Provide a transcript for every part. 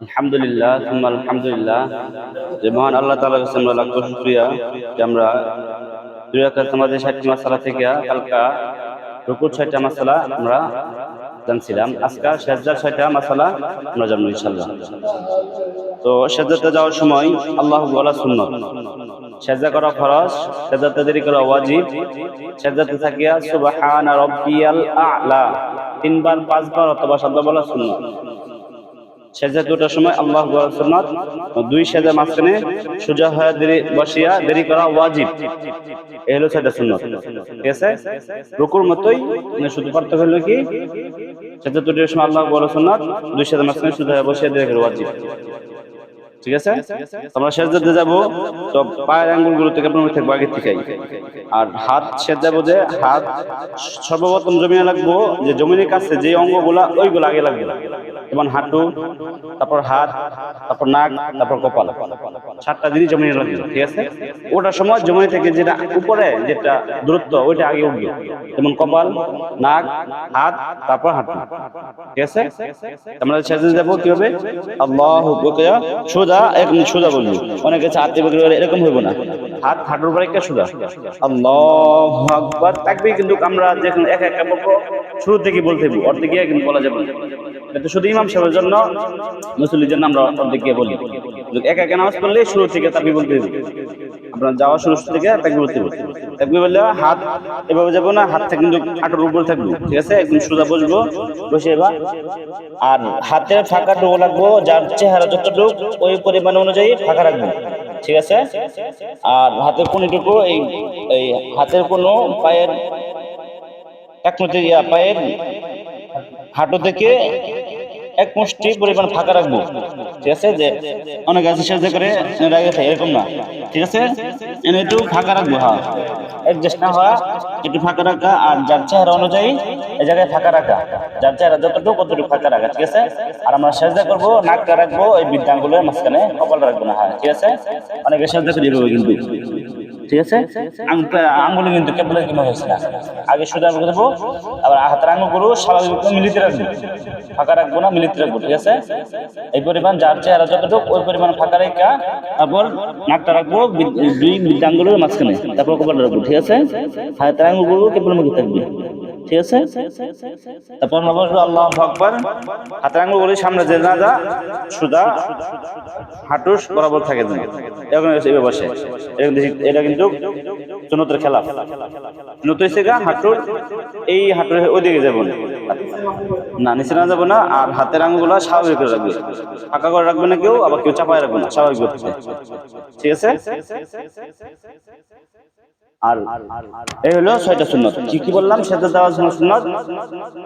আলহামদুলিল্লাহ সুম্মা আলহামদুলিল্লাহ। যে মহান আল্লাহ তাআলার কাছে আমরা লাখ শুকরিয়া যে আমরা দুই রাকাত নামাজে 60টি মাসআলা থেকে কালকা রুকুর 6টা মাসআলা আমরা জানছিলাম। আজকে সাজদার 6টা মাসআলা আমরা জানবো ইনশাআল্লাহ। তো সাজদাতে যাওয়ার সময় আল্লাহু বলা সুন্নাত, সাজদা করা ফরজ, সাজদাতে দেরি করা ওয়াজিব, সাজদাতে থাকিয়া সুবহানা রাব্বিয়াল আ'লা 3 বার 5 বার অথবা সাজদা বলা সুন্নাত। সেজদা দুটার সময় আল্লাহু আকবার সুন্নাত, দুই সেজদা মাঝখানে সোজা হয়ে বসিয়া দেরি করা ওয়াজিব। এই হলো সেজদা সুন্নাত। ঠিক আছে, রুকুর মতোই, মানে শুধু পার্থক্য হলো কি সেজদা দুটার সময় আল্লাহু আকবার সুন্নাত, দুই সেজদা মাঝখানে সোজা হয়ে বসিয়া দেরি করা ওয়াজিব। ঠিক আছে, আমরা সেজদাতে যাব তো পায়ের আঙ্গুলগুলো থেকে প্রথমে থাকবো আগে থেকে। আর হাত সেজদাবো যে হাত সর্বপ্রথম জমিনে লাগবো, যে জমিনের কাছে যে অঙ্গগুলা ওইগুলো আগে লাগবে, যেমন হাঁটু, তারপর হাত, তারপর নাক, তারপর কপাল, 7টা জিনিস জমিনে লাগবে। ঠিক আছে, ওটার সময় জমিনে থেকে যেটা উপরে যেটা দূরত্ব ওইটা আগে উঠবে, যেমন কপাল, নাক, হাত, তারপর হাঁটু। ঠিক আছে, আমরা সেজদাতে যাব কিভাবে? আল্লাহু আকবার সোজা, একদম সোজা বলবো। অনেকে হাত দিয়ে এরকম হইব না, হাত হাঁটুর উপরে একটা সোজা। আল্লাহু আকবার তাকবীর কিন্তু আমরা যখন একা একা বলবো শুরু থেকে বলতে হইব, অর্ধেক গিয়ে কিন্তু বলা যাবে না। এটা শুধু ইমাম সাহেবের জন্য, মুসল্লির জন্য আমরা অর্ধেক গিয়ে বলি। একা একা নামাজ পড়লে শুরু থেকে তাকবীর বলতে হইব, আপনার যাওয়া শুরু থেকে তাকবীর বলতে হইব। তাকবীর বললে হাত এভাবে যাবো না, হাতটা কিন্তু হাঁটুর উপরে থাকবে। ঠিক আছে, একদম সোজা বসবো, বসে এবার আর হাতের ফাঁকাটুকু লাগবো, যার চেহারা যতটুকু ওই পরিমাণ অনুযায়ী ফাঁকা রাখবো। ঠিক আছে, আর হাতের কোণটুকু এই হাতের কোণ পায়ের পায়ের হাঁটু থেকে 1 মুষ্টি পরিমাণ ফাঁকা রাখবো। ঠিক আছে, যে অনেক আছে সাহায্য করে এরকম না। ঠিক আছে, এনে একটু ফাঁকা রাখবো, হ্যাঁ অ্যাডজাস্ট না হওয়া, একটু ফাঁকা রাখা। আর যার চেহারা অনুযায়ী এই জায়গায় ফাঁকা রাখা, যার চেহারা যতটুকু কতটুকু ফাঁকা রাখা। ঠিক আছে, আর আমরা সাজদা করবো, নাকটা রাখবো ওই বৃদ্ধাঙ্গুলের মাঝখানে, কপালটা রাখবো না। হ্যাঁ ঠিক আছে, অনেকে সাজদা করে দিবে কিন্তু। ঠিক আছে, আঙ্গুলে কিন্তু কেবল কিনা হয়েছে না, আগে সোজা দেবো, আবার হাতের আঙ্গুলগুলো স্বাভাবিক মিলিতে রাখবো, ফাঁকা রাখবো না, মিলিতে রাখবো। ঠিক আছে, এই পরিমাণ যার চেহারা যতটুকু ওই পরিমাণ ফাঁকা রেখা, তারপর নাকটা রাখবো দুই বৃদ্ধাঙ্গুলের মাঝখানে, তারপর কপালটা রাখবো। ঠিক আছে, হাতের আঙ্গুলগুলো কেবল মুখে থাকবে। ঠিক আছে, তারপর আমরা বলবো আল্লাহু আকবার, হাতের আঙ্গুলগুলো সামনে যে না যা সোজা হাঁটুর বরাবর থাকে যেন, এরকম এইভাবে বসে। এটা কিন্তু সুন্নতের খেলাফ। সুন্নত হইছে গা হাঁটুর এই হাঁটুর ওইদিকে যাবো না, নিচে না যাবো না। আর হাতের আঙ্গুলগুলো স্বাভাবিক করে রাখবে, ফাঁকা করে রাখবে না কেউ, আবার কেউ চাপায় রাখবে না, স্বাভাবিক করতে। ঠিক আছে, আর এই হলো 6টা সুন্নাত। কি বললাম? সাজদা দেওয়ার সময় সুন্নাত,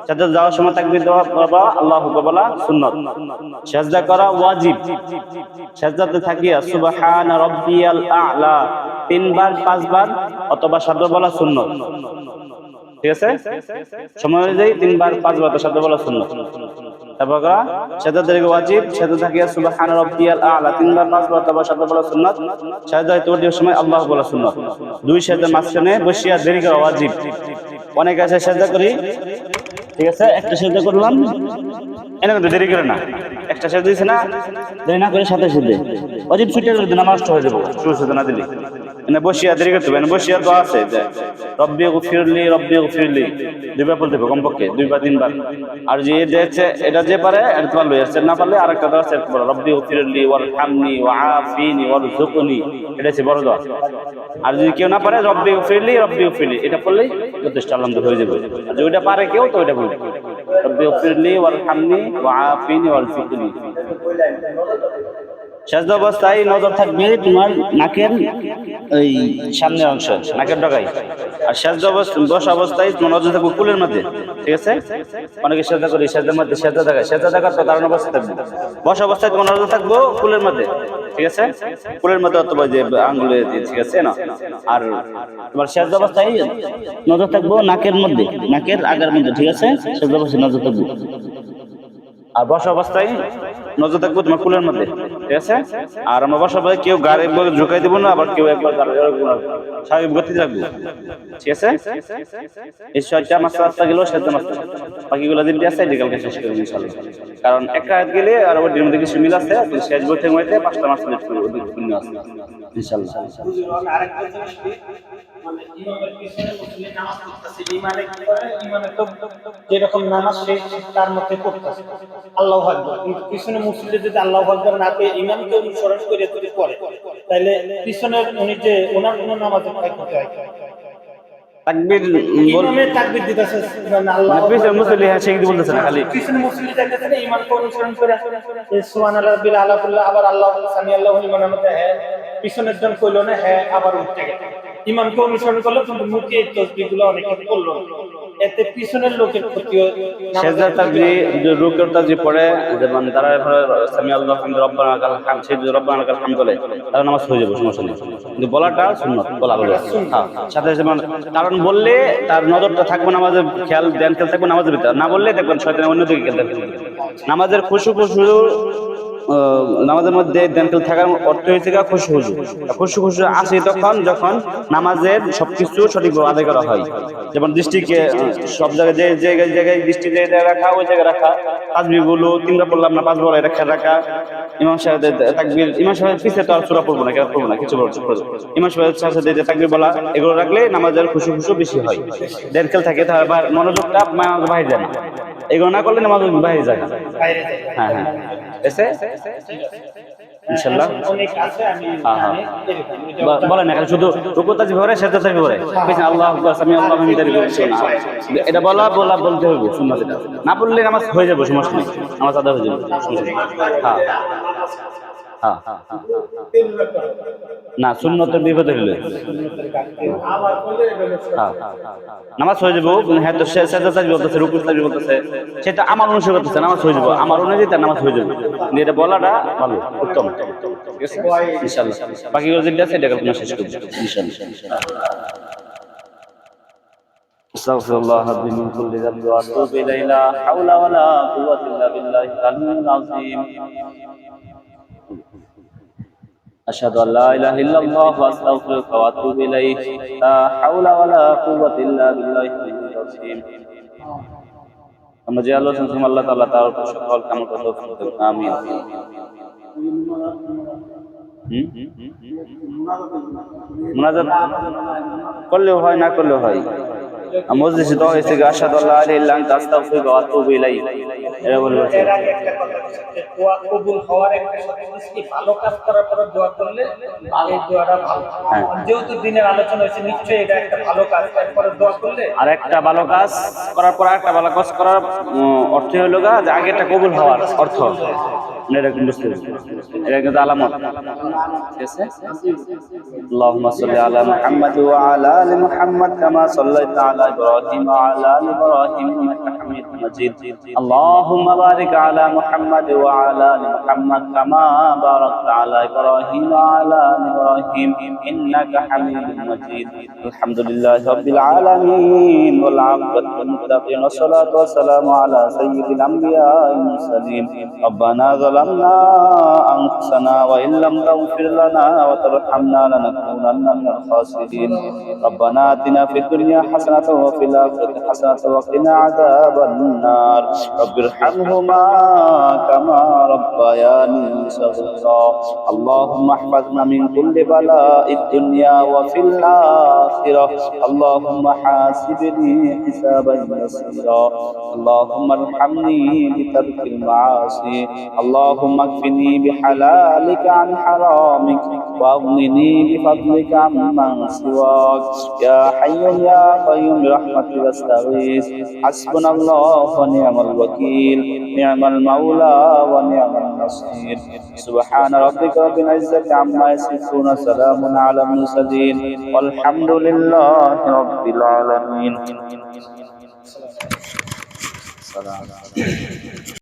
সাজদা দেওয়ার সময় তাকবীর দেওয়া বলা, আল্লাহু আকবার বলা সুন্নাত। সাজদা করা ওয়াজিব, সাজদাতে থাকিয়া সুবহানা রাব্বিয়াল আ'লা 3 বার 5 বার অথবা সাজদা বলা সুন্নাত। ঠিক আছে, সময় অনুযায়ী 3 বার 5 বার সাজদা বলা সুন্নাত। তারপর সাজদা থেকে ওয়াজিব, সাজদা থাকিয়া সুবহানা রাব্বিয়াল আ'লা 3 বার 5 বার অথবা সাজদা বলা সুন্নাত। সাজদা তোড়ার সময় আল্লাহু বলা সুন্নাত। দুই সাজদার মাঝখানে বসিয়া দেরি করা ওয়াজিব। অনেক আছে সাজদা করি, ঠিক আছে, একটা সাজদা করলাম, এনে কিন্তু দেরি করে না, একটা সাজদা দিছে না, দেরি না করে সাথে সাথে ওয়াজিব ছুটে গেলে নামাজ নষ্ট হয়ে যাবে, শুরু সাজদা না দিলে। এনে বসিয়া দেরি করতে হবে, এনে বসিয়া দোয়া আছে যে রব্বি গফিরলি রব্বি গফিরলি 2 বার বলতে হবে কমপক্ষে, 2 বা 3 বার। আর যে এটা যে পারে এটা পারলো, এর না পারলে আরেকটা দোয়া আছে রব্বি গফিরলি ওয়ারহামনি ওয়াআফিনি ওয়ারযুকনি, এটা হচ্ছে বড় দোয়া। আর যদি কেউ না পারে রব্বি গফিরলি এটা পড়লেই যথেষ্ট, আলহামদুলিল্লাহ হয়ে যাবে। আর যদি ওইটা পারে কেউ তো ওইটা বলবে রব্বি গফিরলি ওয়ারহামনি ওয়াআফিনি ওয়ারযুকনি। সাজদা অবস্থায় নজর থাকবে তোমার নাকের ওই সামনের অংশ, নাকের ডগায়। আর সাজদা বসা অবস্থায় তোমার নজর থাকবে কুলের মধ্যে। ঠিক আছে, অনেকে সাজদা করি সাজদার মধ্যে সাজদা দেখার তো দাঁড়ানো অবস্থা থাকবে, বসা অবস্থায় তোমার নজর থাকবো কুলের মধ্যে। ঠিক আছে, কুলের মধ্যে অথবা যে আঙ্গুলে। ঠিক আছে না, আর তোমার সাজদা অবস্থায় নজর থাকবো নাকের মধ্যে, নাকের আগার মধ্যে। ঠিক আছে, সাজদা অবস্থায় নজর থাকবো। আর বসা অবস্থায় নজর থাকবো তোমার কুলের মধ্যে, ঠিক আছে? আর আমরা বসা অবস্থায় কেউ গাড়ি ঝুঁকাই দেবো না, আবার কেউ একবার স্বাভাবিক গতিতে রাখবো, ঠিক আছে? এই 6টা মাসলা গেল, 7টা মাসলা বাকিগুলো দিন আছে কালকে শেষ করবো ইনশাআল্লাহ। কারণ একটা আয়াত গেলে আর ওর মধ্যে কিছু মিল আছে, শেষ বইতে মধ্যে 5টা মাসলা পূর্ণ আছে ইনশাআল্লাহ। আরেকটা জিনিস কি, মানে ইমামের পিছনে মুসলিম নামাজ পড়তেছে, ইমানে কি করে, ইমানে তো যেরকম নামাজ শেষ তার মধ্যে পড়তেছে আল্লাহু আকবার, কিন্তু পিছনে মুসলিম যদি আল্লাহু আকবার না করে ইমামকে অনুসরণ করে যদি পড়ে, তাহলে পিছনের উনি যে ওনার কোনো নামাজে ফায়দা হয়। তাকবীর ইমামে তাকবীর দিতেছে মানে আল্লাহু আকবার, পিছনে মুসল্লি হ্যাঁ সে কি বলতেছে না, খালি পিছনে মুসল্লি যাইতেছে না, ইমামকে অনুসরণ করে সুবহানাল্লাহ রাব্বিল আলা কুল্লা, আবার আল্লাহু সামি আল্লাহু লিমান হামিদা, হ্যাঁ পিছনের জন কইলো না, হ্যাঁ আবার উঠতে গেল, ইমামকে অনুসরণ করলো কিন্তু মুখে এই তাসবিহগুলো অনেকে করলো, এতে পিছনের লোকের ক্ষতি হয়। সেজদা তাকবীর রুকুর তাকবীর পড়ে যেমন তারা সামি আল্লাহু হামদ রব্বানা লাকাল হামদ, সেই রব্বানা লাকাল হামদ বলে তার নামাজ হয়ে যাবে, সমস্যা নেই, কিন্তু বলাটা সুন্নাত, বলা হ্যাঁ সাথে যেমন, কারণ বললে তার নজরটা থাকবে নামাজের, খেয়াল ধ্যান থাকবে নামাজের ভিতরে, না বললে দেখবেন শয়তান অন্যদিকে খেয়াল থাকবে। নামাজের খুশু নামাজের মধ্যে ধ্যান থাকার অর্থ হয়েছে খুশু আসে তখন যখন নামাজের সবকিছু সঠিকভাবে আদায় করা হয়, যেমন দৃষ্টিকে সব জায়গায় যে জায়গায় দৃষ্টি রাখা, ওই জায়গায় রাখা, তাসবিহগুলো 3বার পড়লাম না 5 বার এটা খেয়াল রাখা, ইমাম সাহেব তাকবীর, ইমাম সাহেব পিছে তো আর সূরা পড়বো না, কেন পড়বো না, কিছু বলবো, ইমাম সাহেবের সাথে তাকবীর বলা, এগুলো রাখলে নামাজের খুশু বেশি হয়, ধ্যান খেয়াল থাকে, তাহলে মনোযোগটা বাইরে যায় না, এগুলো না করলে নামাজ বাইরে যায় না। হ্যাঁ হ্যাঁ ইনশাআল্লাহ অনেক আছে, আমি বলেন না, শুধু রুকু তাসবিহ পড়ে সেজদা তাসবিহ পড়ে পিছনে আল্লাহু আকবার সামি আল্লাহু হামিদার না, এটা বলতে হবে সুন্নাত, এটা না বললে নামাজ হয়ে যাবে, সমস্যা নেই, নামাজ আদা হয়ে যাবে, হ্যাঁ হ্যাঁ না সুন্নতের বিপদ হইল নামাজ হয়ে যাবো, হ্যাঁ তো সেজদা তাসবিহ বলতেছে, রুকু তাসবিহ বলতেছে, সেটা আমার অনুসারে করতেছে, নামাজ হয়ে যাবো, আমার অনুযায়ী তার নামাজ হয়ে যাবে, এটা বলাটা ভালো, উত্তম, ঠিক আছে ইনশাআল্লাহ। বাকিগুলো যেটা আছে এটা কালকে শেষ করব ইনশাআল্লাহ। আস্তাগফিরুল্লাহ রাব্বি মিন কুল্লি যামবি ওয়া আতুবু ইলাইহি, লা হাওলা ওয়া লা কুওয়াতা ইল্লা বিল্লাহিল আলিয়্যিল আযীম। আশহাদু আল্লা ইলাহা ইল্লাল্লাহ ওয়া আস্তাগফিরুকা ওয়া আতুবু ইলাইহি, লা হাওলা ওয়া লা কুওয়াতা ইল্লা বিল্লাহিল আলিয়্যিল আযীম। আমরা যে আল্লাহ শুনছি আল্লাহ তাআলা তার সকল কাম করতে তৌফিক দান, আমিন। মুনাজাত করলেও হয়, না করলেও হয়, মজলিসে দোয়া হয়েছে আশহাদু আল্লা ইলাহা ইল্লা আনতা আস্তাগফিরুকা ওয়া আতুবু ইলাইহি, এটা বলবো। এর আগে একটা কথা হচ্ছে দোয়া কবুল হওয়ার একটা শর্ত কি, ভালো কাজ করার পরে দোয়া করলে এই দোয়াটা ভালো, যেহেতু দিনের আলোচনা হয়েছে নিশ্চয়ই এটা একটা ভালো কাজ, তারপরে দোয়া করলে আর একটা ভালো কাজ করার পর একটা ভালো কাজ করার অর্থ হলো যে আগে একটা কবুল হওয়ার অর্থ, এরকম বুঝতে হবে, এটা কিন্তু আলামত, ঠিক আছে? আল্লাহুম্মা সাল্লি আলা মুহাম্মাদ ওয়া আলা আলি মুহাম্মাদ কামা সাল্লাইতা আলা ইব্রাহিম ওয়া আলা আলি ইব্রাহিম ইন্নাকা হামিদুম মাজিদ। আল্লাহুম্মা বারিক আলা মুহাম্মাদ ওয়া আলা আলি মুহাম্মাদ কামা বারাকতা আলা ইব্রাহিম ওয়া আলা আলি ইব্রাহিম ইন্নাকা হামিদুম মাজিদ। আলহামদুলিল্লাহি রাব্বিল আলামিন ওয়াল আকিবাতু লিল মুত্তাকিন ওয়াস সালাতু ওয়াস সালামু আলা সাইয়্যিদিল আমবিয়া ওয়াল মুরসালিন। রব্বানা যালামনা আনফুসানা ওয়া ইল্লাম তাগফির লানা ওয়া তারহামনা লানাকুনান্না মিনাল খাসিরিন। রব্বানা আতিনা ফিদ দুনিয়া হাসানাতাও ওয়া ফিল আখিরাতি হাসানাতাও ওয়া কিনা আযাবান নার। রব্বিরহামহুমা কামা রাব্বায়ানি সাগীরা। আল্লাহুম্মা ইহফাযনা মিন কুল্লি বালা'id দুনিয়া ওয়া ফিল আখিরাহ। আল্লাহুম্মা হাসিবনি হিসাবান ইয়াসীরা। আল্লাহুম্মা আরহামনি বিতারকিল মা'আসি। اللهم اكفني بحلالك عن حرامك واغنني بفضلك عمن سواك يا حي يا قيوم برحمتك استغيث حسبنا الله ونعم الوكيل نعم المولى ونعم النصير سبحان ربك رب العزة عما يصفون سلام على المرسلين والحمد لله رب العالمين.